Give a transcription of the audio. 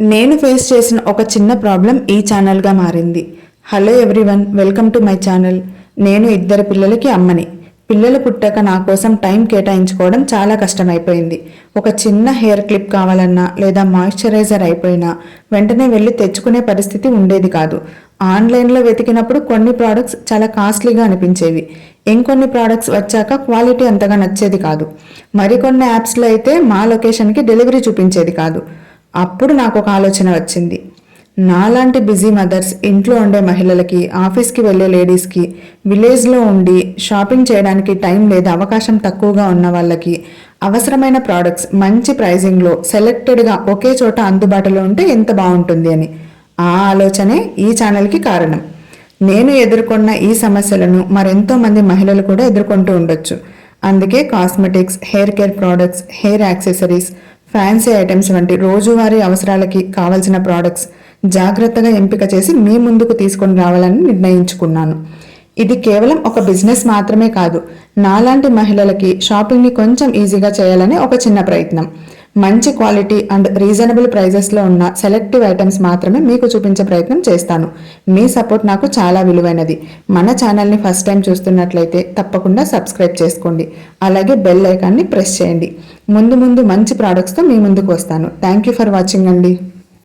నేను ఫేస్ చేసిన ఒక చిన్న ప్రాబ్లం ఈ ఛానల్గా మారింది. Hello everyone, welcome to my channel. నేను 2 పిల్లలకి అమ్మని. పిల్లలు పుట్టాక నా కోసం టైం కేటాయించుకోవడం చాలా కష్టమైపోయింది. ఒక చిన్న హెయిర్ క్లిప్ కావాలన్నా లేదా మాయిశ్చరైజర్ అయిపోయినా వెంటనే వెళ్ళి తెచ్చుకునే పరిస్థితి ఉండేది కాదు. ఆన్లైన్లో వెతికినప్పుడు కొన్ని ప్రోడక్ట్స్ చాలా కాస్ట్లీగా అనిపించేవి. ఇంకొన్ని ప్రోడక్ట్స్ వచ్చాక క్వాలిటీ అంతగా నచ్చేది కాదు. మరికొన్ని యాప్స్లో అయితే మా లొకేషన్కి డెలివరీ చూపించేది కాదు. అప్పుడు నాకు ఒక ఆలోచన వచ్చింది. నాలాంటి బిజీ మదర్స్, ఇంట్లో ఉండే మహిళలకి, ఆఫీస్కి వెళ్ళే లేడీస్కి, విలేజ్లో ఉండి షాపింగ్ చేయడానికి టైం లేదా అవకాశం తక్కువగా ఉన్న వాళ్ళకి అవసరమైన ప్రోడక్ట్స్ మంచి ప్రైజింగ్లో సెలెక్టెడ్గా ఒకే చోట అందుబాటులో ఉంటే ఎంత బాగుంటుంది అని ఆ ఆలోచనే ఈ ఛానల్కి కారణం. నేను ఎదుర్కొన్న ఈ సమస్యలను మరెంతో మంది మహిళలు కూడా ఎదుర్కొంటూ ఉండొచ్చు. అందుకే cosmetics, hair care products, hair accessories, fancy items వంటి రోజువారీ అవసరాలకి కావలసిన ప్రోడక్ట్స్ జాగ్రత్తగా ఎంపిక చేసి మీ ముందుకు తీసుకొని రావాలని నిర్ణయించుకున్నాను. ఇది కేవలం ఒక బిజినెస్ మాత్రమే కాదు, నాలాంటి మహిళలకి షాపింగ్ని కొంచెం ఈజీగా చేయాలనే ఒక చిన్న ప్రయత్నం. మంచి క్వాలిటీ అండ్ రీజనబుల్ ప్రైజెస్లో ఉన్న సెలెక్టివ్ ఐటమ్స్ మాత్రమే మీకు చూపించే ప్రయత్నం చేస్తాను. మీ సపోర్ట్ నాకు చాలా విలువైనది. మన ఛానల్ని ఫస్ట్ టైం చూస్తున్నట్లయితే తప్పకుండా సబ్స్క్రైబ్ చేసుకోండి. అలాగే బెల్ ఐకాన్ని ప్రెస్ చేయండి. ముందు మంచి ప్రోడక్ట్స్తో మీ ముందుకు వస్తాను. థ్యాంక్ యూ ఫర్ వాచింగ్ అండి.